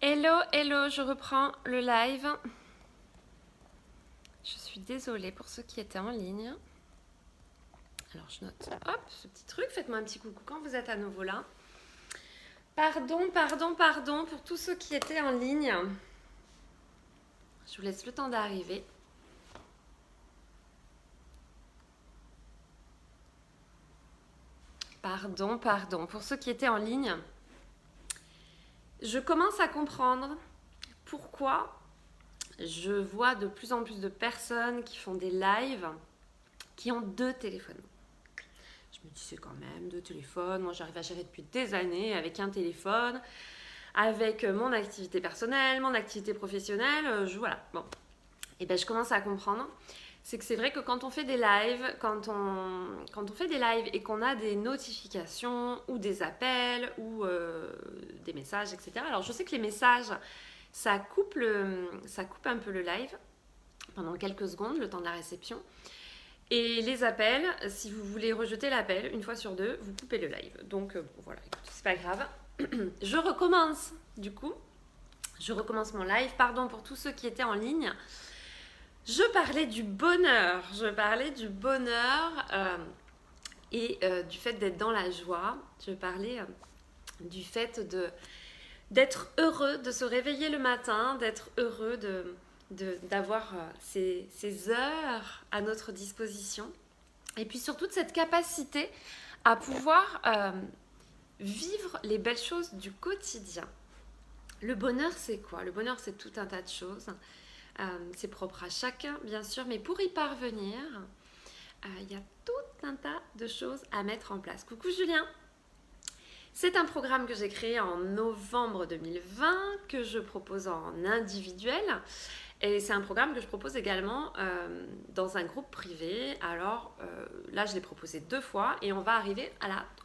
Hello, hello, je reprends le live. Je suis désolée pour ceux qui étaient en ligne. Alors je note, hop, ce petit truc, faites-moi un petit coucou quand vous êtes à nouveau là. Pardon pour tous ceux qui étaient en ligne. Je vous laisse le temps d'arriver. Pardon pour ceux qui étaient en ligne. Je commence à comprendre pourquoi je vois de plus en plus de personnes qui font des lives qui ont 2 téléphones. Je me dis c'est quand même 2 téléphones, moi j'arrive à gérer depuis des années avec un téléphone, avec mon activité personnelle, mon activité professionnelle, voilà, bon. Et ben je commence à comprendre, c'est que c'est vrai que quand on fait des lives, quand on fait des lives et qu'on a des notifications ou des appels ou des messages, etc. Alors je sais que les messages, ça coupe un peu le live pendant quelques secondes, le temps de la réception. Et les appels, si vous voulez rejeter l'appel, une fois sur 2, vous coupez le live. Donc voilà, écoute, c'est pas grave. Je recommence, du coup. Je recommence mon live. Pardon pour tous ceux qui étaient en ligne. Je parlais du bonheur. Et du fait d'être dans la joie. Je parlais du fait d'être heureux, de se réveiller le matin, d'être heureux d'avoir ces heures à notre disposition. Et puis surtout de cette capacité à pouvoir vivre les belles choses du quotidien. Le bonheur, c'est quoi? Le bonheur, c'est tout un tas de choses. C'est propre à chacun, bien sûr, mais pour y parvenir, il y a tout un tas de choses à mettre en place. Coucou Julien! C'est un programme que j'ai créé en novembre 2020, que je propose en individuel. Et c'est un programme que je propose également dans un groupe privé. Alors là, je l'ai proposé 2 fois et on va arriver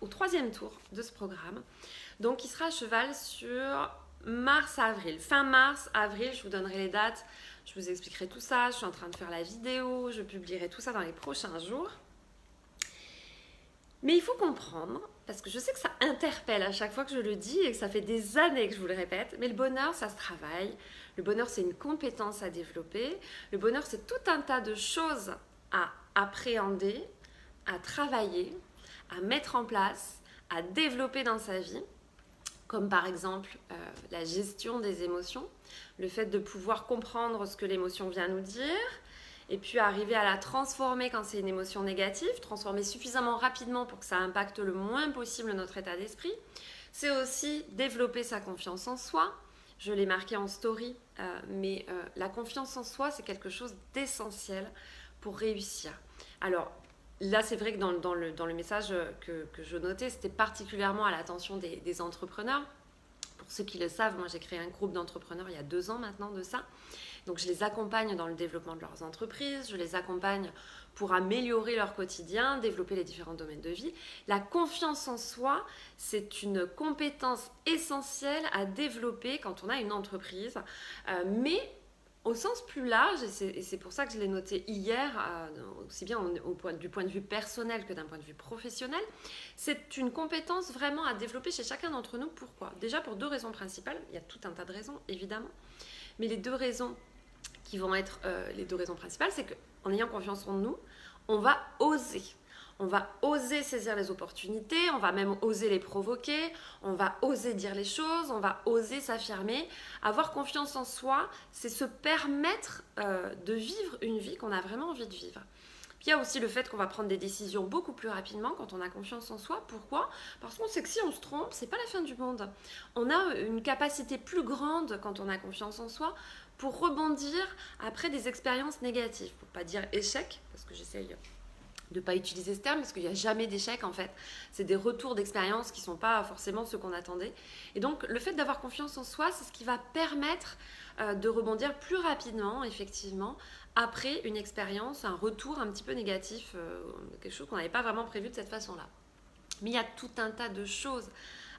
au 3e tour de ce programme. Donc, il sera à cheval sur mars-avril. Fin mars, avril, je vous donnerai les dates. Je vous expliquerai tout ça. Je suis en train de faire la vidéo. Je publierai tout ça dans les prochains jours. Mais il faut comprendre, parce que je sais que ça interpelle à chaque fois que je le dis et que ça fait des années que je vous le répète, mais le bonheur, ça se travaille. Le bonheur, c'est une compétence à développer. Le bonheur, c'est tout un tas de choses à appréhender, à travailler, à mettre en place, à développer dans sa vie, comme par exemple la gestion des émotions, le fait de pouvoir comprendre ce que l'émotion vient nous dire, et puis arriver à la transformer quand c'est une émotion négative, transformer suffisamment rapidement pour que ça impacte le moins possible notre état d'esprit. C'est aussi développer sa confiance en soi. Je l'ai marqué en story, mais la confiance en soi, c'est quelque chose d'essentiel pour réussir. Alors là, c'est vrai que dans le message que je notais, c'était particulièrement à l'attention des entrepreneurs. Pour ceux qui le savent, moi j'ai créé un groupe d'entrepreneurs il y a 2 ans maintenant de ça. Donc je les accompagne dans le développement de leurs entreprises, je les accompagne pour améliorer leur quotidien, développer les différents domaines de vie. La confiance en soi, c'est une compétence essentielle à développer quand on a une entreprise, mais au sens plus large, et c'est pour ça que je l'ai noté hier, aussi bien du point de vue personnel que d'un point de vue professionnel, c'est une compétence vraiment à développer chez chacun d'entre nous. Pourquoi? Déjà pour 2 raisons principales, il y a tout un tas de raisons évidemment, mais les 2 raisons qui vont être les 2 raisons principales, c'est qu'en ayant confiance en nous, on va oser. On va oser saisir les opportunités, on va même oser les provoquer, on va oser dire les choses, on va oser s'affirmer. Avoir confiance en soi, c'est se permettre de vivre une vie qu'on a vraiment envie de vivre. Puis il y a aussi le fait qu'on va prendre des décisions beaucoup plus rapidement quand on a confiance en soi. Pourquoi? Parce qu'on sait que si on se trompe, c'est pas la fin du monde. On a une capacité plus grande quand on a confiance en soi pour rebondir après des expériences négatives. Pour pas dire échec, parce que j'essaye de ne pas utiliser ce terme, parce qu'il n'y a jamais d'échec en fait. C'est des retours d'expérience qui ne sont pas forcément ceux qu'on attendait. Et donc le fait d'avoir confiance en soi, c'est ce qui va permettre de rebondir plus rapidement, effectivement, après une expérience, un retour un petit peu négatif, quelque chose qu'on n'avait pas vraiment prévu de cette façon-là. Mais il y a tout un tas de choses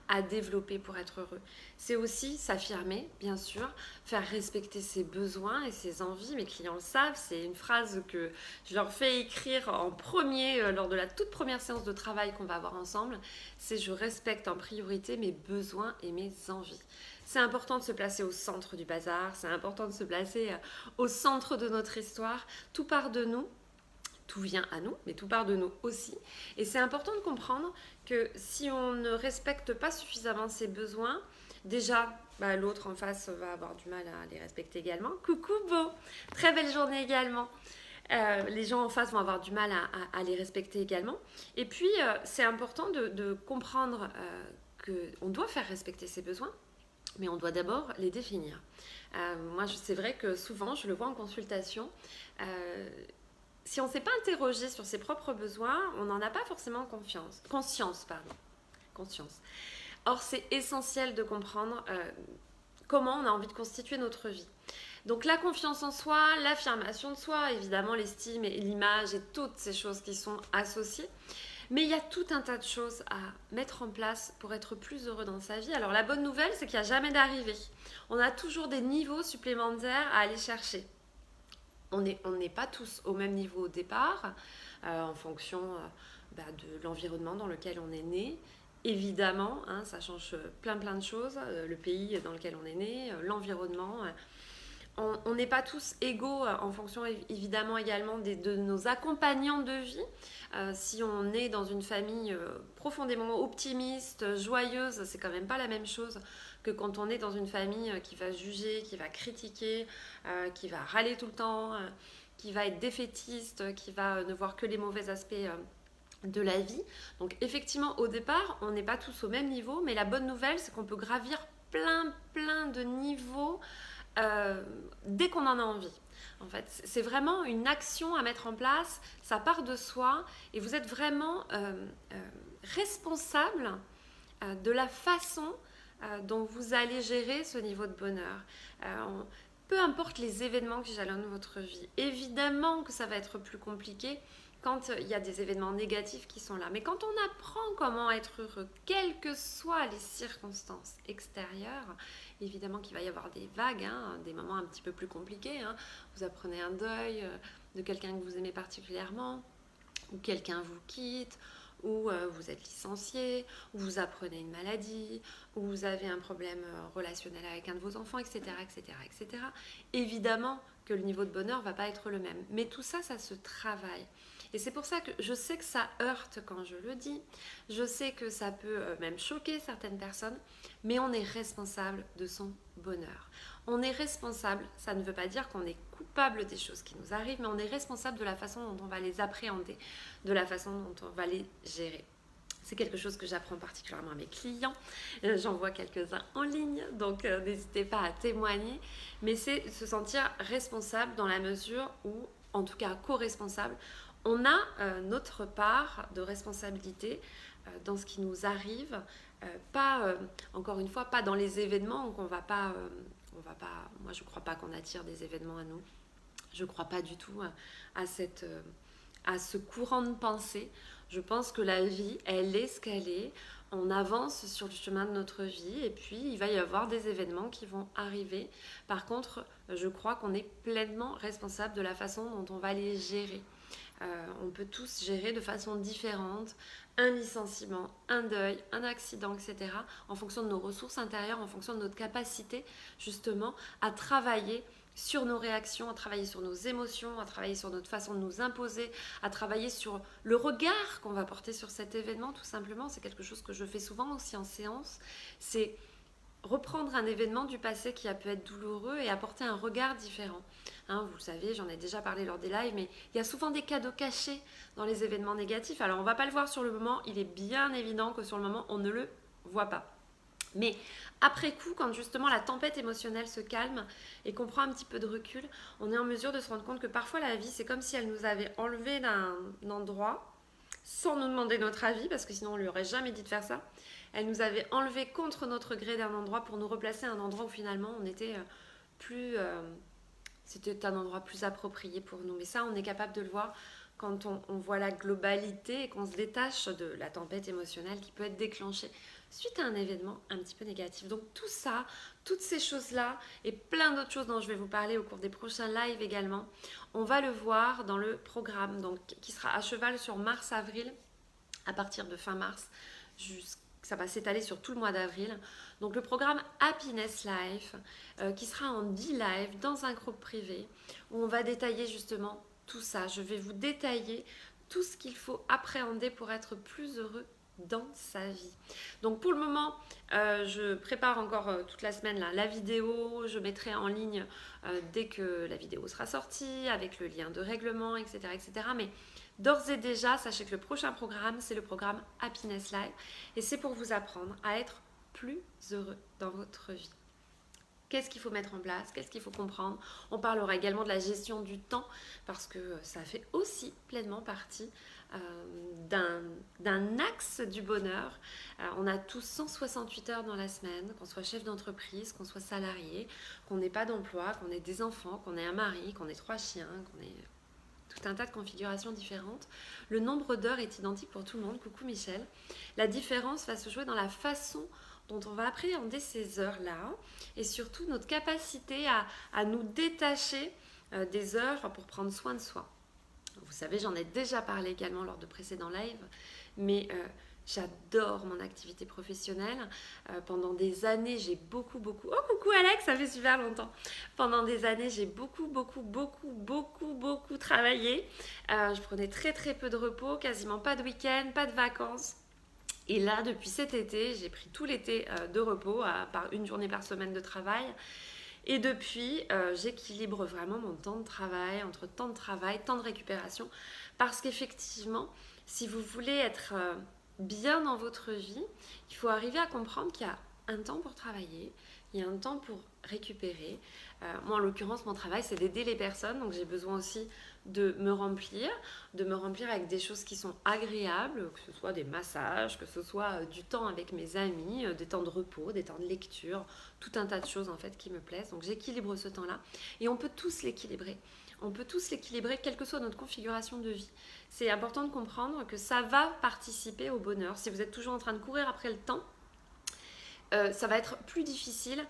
à développer pour être heureux. C'est aussi s'affirmer, bien sûr, faire respecter ses besoins et ses envies. Mes clients le savent, c'est une phrase que je leur fais écrire en premier lors de la toute première séance de travail qu'on va avoir ensemble. C'est je respecte en priorité mes besoins et mes envies. C'est important de se placer au centre du bazar, c'est important de se placer au centre de notre histoire. Tout part de nous. Tout vient à nous, mais tout part de nous aussi. Et c'est important de comprendre que si on ne respecte pas suffisamment ses besoins, déjà, l'autre en face va avoir du mal à les respecter également. Coucou Beau, très belle journée également. Les gens en face vont avoir du mal à les respecter également. Et puis, c'est important de comprendre qu'on doit faire respecter ses besoins, mais on doit d'abord les définir. Moi, c'est vrai que souvent, je le vois en consultation, si on ne s'est pas interrogé sur ses propres besoins, on n'en a pas forcément conscience. Or, c'est essentiel de comprendre comment on a envie de constituer notre vie. Donc la confiance en soi, l'affirmation de soi, évidemment l'estime et l'image et toutes ces choses qui sont associées. Mais il y a tout un tas de choses à mettre en place pour être plus heureux dans sa vie. Alors la bonne nouvelle, c'est qu'il n'y a jamais d'arrivée. On a toujours des niveaux supplémentaires à aller chercher. On n'est pas tous au même niveau au départ, en fonction de l'environnement dans lequel on est né. Évidemment, ça change plein de choses, le pays dans lequel on est né, l'environnement. On n'est pas tous égaux en fonction évidemment également de nos accompagnants de vie. Si on est dans une famille profondément optimiste, joyeuse, c'est quand même pas la même chose que quand on est dans une famille qui va juger, qui va critiquer, qui va râler tout le temps, qui va être défaitiste, qui va ne voir que les mauvais aspects de la vie. Donc effectivement, au départ, on n'est pas tous au même niveau, mais la bonne nouvelle, c'est qu'on peut gravir plein de niveaux dès qu'on en a envie. En fait, c'est vraiment une action à mettre en place, ça part de soi et vous êtes vraiment responsable de la façon dont vous allez gérer ce niveau de bonheur. Peu importe les événements qui jalonnent votre vie, évidemment que ça va être plus compliqué quand il y a des événements négatifs qui sont là. Mais quand on apprend comment être heureux, quelles que soient les circonstances extérieures, évidemment qu'il va y avoir des vagues, des moments un petit peu plus compliqués. Vous apprenez un deuil de quelqu'un que vous aimez particulièrement, ou quelqu'un vous quitte, ou vous êtes licencié, ou vous apprenez une maladie, ou vous avez un problème relationnel avec un de vos enfants, etc. Évidemment que le niveau de bonheur ne va pas être le même. Mais tout ça, ça se travaille. Et c'est pour ça que je sais que ça heurte quand je le dis. Je sais que ça peut même choquer certaines personnes, mais on est responsable de son bonheur. On est responsable, ça ne veut pas dire qu'on est coupable des choses qui nous arrivent, mais on est responsable de la façon dont on va les appréhender, de la façon dont on va les gérer. C'est quelque chose que j'apprends particulièrement à mes clients. J'en vois quelques-uns en ligne, donc n'hésitez pas à témoigner. Mais c'est se sentir responsable dans la mesure où, en tout cas co-responsable, on a notre part de responsabilité dans ce qui nous arrive. Encore une fois, pas dans les événements qu'on va pas... moi, je ne crois pas qu'on attire des événements à nous. Je ne crois pas du tout à ce courant de pensée. Je pense que la vie, elle est ce qu'elle est. On avance sur le chemin de notre vie et puis il va y avoir des événements qui vont arriver. Par contre, je crois qu'on est pleinement responsable de la façon dont on va les gérer. On peut tous gérer de façon différente un licenciement, un deuil, un accident, etc. en fonction de nos ressources intérieures, en fonction de notre capacité justement à travailler sur nos réactions, à travailler sur nos émotions, à travailler sur notre façon de nous imposer, à travailler sur le regard qu'on va porter sur cet événement tout simplement. C'est quelque chose que je fais souvent aussi en séance. C'est reprendre un événement du passé qui a pu être douloureux et apporter un regard différent. Vous le savez, j'en ai déjà parlé lors des lives, mais il y a souvent des cadeaux cachés dans les événements négatifs. Alors on ne va pas le voir sur le moment, il est bien évident que sur le moment, on ne le voit pas. Mais après coup, quand justement la tempête émotionnelle se calme et qu'on prend un petit peu de recul, on est en mesure de se rendre compte que parfois la vie, c'est comme si elle nous avait enlevé d'un endroit sans nous demander notre avis, parce que sinon on ne lui aurait jamais dit de faire ça. Elle nous avait enlevé contre notre gré d'un endroit pour nous replacer à un endroit où finalement on était c'était un endroit plus approprié pour nous. Mais ça, on est capable de le voir quand on voit la globalité et qu'on se détache de la tempête émotionnelle qui peut être déclenchée suite à un événement un petit peu négatif. Donc tout ça, toutes ces choses-là et plein d'autres choses dont je vais vous parler au cours des prochains lives également, on va le voir dans le programme donc, qui sera à cheval sur mars-avril, à partir de fin mars, ça va s'étaler sur tout le mois d'avril. Donc le programme Happiness Life, qui sera en 10 lives dans un groupe privé, où on va détailler justement tout ça. Je vais vous détailler tout ce qu'il faut appréhender pour être plus heureux dans sa vie. Donc pour le moment, je prépare encore toute la semaine la vidéo, je mettrai en ligne dès que la vidéo sera sortie, avec le lien de règlement, etc. etc. Mais d'ores et déjà, sachez que le prochain programme, c'est le programme Happiness Life, et c'est pour vous apprendre à être plus heureux dans votre vie. Qu'est-ce qu'il faut mettre en place? Qu'est-ce qu'il faut comprendre? On parlera également de la gestion du temps parce que ça fait aussi pleinement partie d'un axe du bonheur. On a tous 168 heures dans la semaine, qu'on soit chef d'entreprise, qu'on soit salarié, qu'on n'ait pas d'emploi, qu'on ait des enfants, qu'on ait un mari, qu'on ait 3 chiens, qu'on ait tout un tas de configurations différentes. Le nombre d'heures est identique pour tout le monde. Coucou Michel. La différence va se jouer dans la façon dont on va appréhender ces heures-là et surtout notre capacité à nous détacher des heures pour prendre soin de soi. Vous savez, j'en ai déjà parlé également lors de précédents lives, mais j'adore mon activité professionnelle. Pendant des années, j'ai beaucoup... Oh, coucou Alex, ça fait super longtemps. Pendant des années, j'ai beaucoup travaillé. Je prenais très peu de repos, quasiment pas de week-end, pas de vacances. Et là, depuis cet été, j'ai pris tout l'été de repos, par une journée par semaine de travail. Et depuis, j'équilibre vraiment mon temps de travail, entre temps de travail, temps de récupération. Parce qu'effectivement, si vous voulez être bien dans votre vie, il faut arriver à comprendre qu'il y a un temps pour travailler, il y a un temps pour récupérer. Moi, en l'occurrence, mon travail, c'est d'aider les personnes. Donc, j'ai besoin aussi de me remplir avec des choses qui sont agréables, que ce soit des massages, que ce soit du temps avec mes amis, des temps de repos, des temps de lecture, tout un tas de choses en fait qui me plaisent. Donc, j'équilibre ce temps-là et on peut tous l'équilibrer. On peut tous l'équilibrer, quelle que soit notre configuration de vie. C'est important de comprendre que ça va participer au bonheur. Si vous êtes toujours en train de courir après le temps, ça va être plus difficile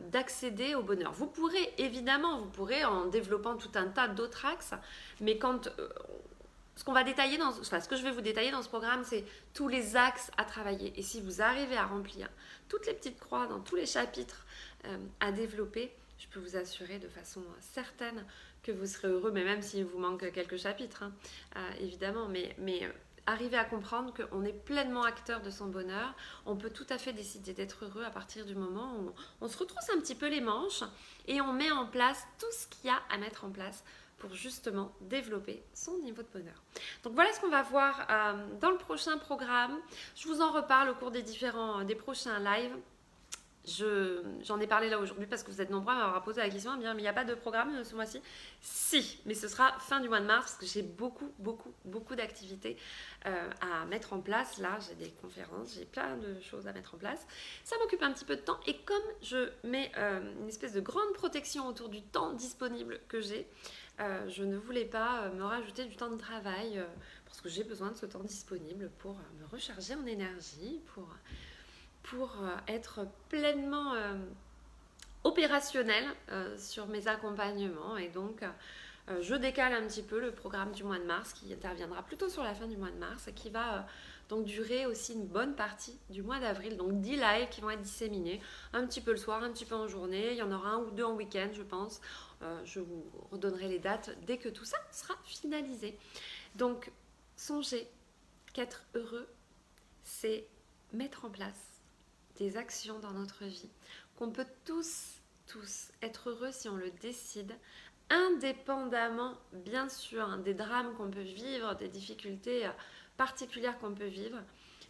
d'accéder au bonheur. Vous pourrez en développant tout un tas d'autres axes, mais ce qu'on va détailler ce que je vais vous détailler dans ce programme, c'est tous les axes à travailler. Et si vous arrivez à remplir toutes les petites croix dans tous les chapitres à développer, je peux vous assurer de façon certaine que vous serez heureux, mais même s'il vous manque quelques chapitres, évidemment, mais arriver à comprendre qu'on est pleinement acteur de son bonheur. On peut tout à fait décider d'être heureux à partir du moment où on se retrousse un petit peu les manches et on met en place tout ce qu'il y a à mettre en place pour justement développer son niveau de bonheur. Donc voilà ce qu'on va voir dans le prochain programme. Je vous en reparle au cours des prochains lives. J'en ai parlé là aujourd'hui parce que vous êtes nombreux à m'avoir posé la question, mais il n'y a pas de programme ce mois-ci. Si, mais ce sera fin du mois de mars parce que j'ai beaucoup d'activités à mettre en place. Là, j'ai des conférences, j'ai plein de choses à mettre en place. Ça m'occupe un petit peu de temps et comme je mets une espèce de grande protection autour du temps disponible que j'ai, je ne voulais pas me rajouter du temps de travail parce que j'ai besoin de ce temps disponible pour me recharger en énergie, pour être pleinement opérationnelle sur mes accompagnements. Et donc, je décale un petit peu le programme du mois de mars qui interviendra plutôt sur la fin du mois de mars et qui va donc durer aussi une bonne partie du mois d'avril. Donc 10 lives qui vont être disséminés, un petit peu le soir, un petit peu en journée. Il y en aura un ou deux en week-end, je pense. Je vous redonnerai les dates dès que tout ça sera finalisé. Donc, songez qu'être heureux, c'est mettre en place des actions dans notre vie, qu'on peut tous être heureux si on le décide, indépendamment bien sûr des drames qu'on peut vivre, des difficultés particulières qu'on peut vivre,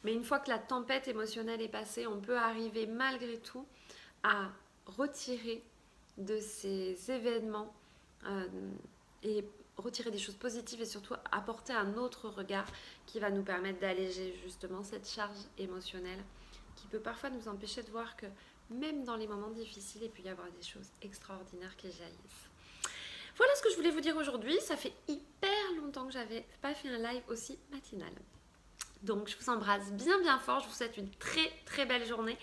mais une fois que la tempête émotionnelle est passée, on peut arriver malgré tout à retirer de ces événements et retirer des choses positives et surtout apporter un autre regard qui va nous permettre d'alléger justement cette charge émotionnelle qui peut parfois nous empêcher de voir que même dans les moments difficiles, il peut y avoir des choses extraordinaires qui jaillissent. Voilà ce que je voulais vous dire aujourd'hui. Ça fait hyper longtemps longtemps que j'avais pas fait un live aussi matinal. Donc je vous embrasse bien fort, je vous souhaite une très belle journée.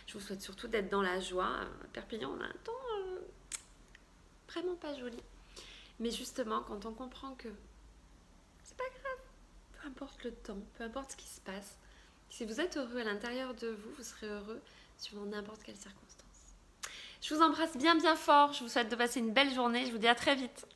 Je vous souhaite surtout d'être dans la joie. À Perpignan, on a un temps vraiment pas joli. Mais justement, quand on comprend que c'est pas grave, peu importe le temps, peu importe ce qui se passe, si vous êtes heureux à l'intérieur de vous, vous serez heureux sur n'importe quelle circonstance. Je vous embrasse bien fort, je vous souhaite de passer une belle journée, je vous dis à très vite.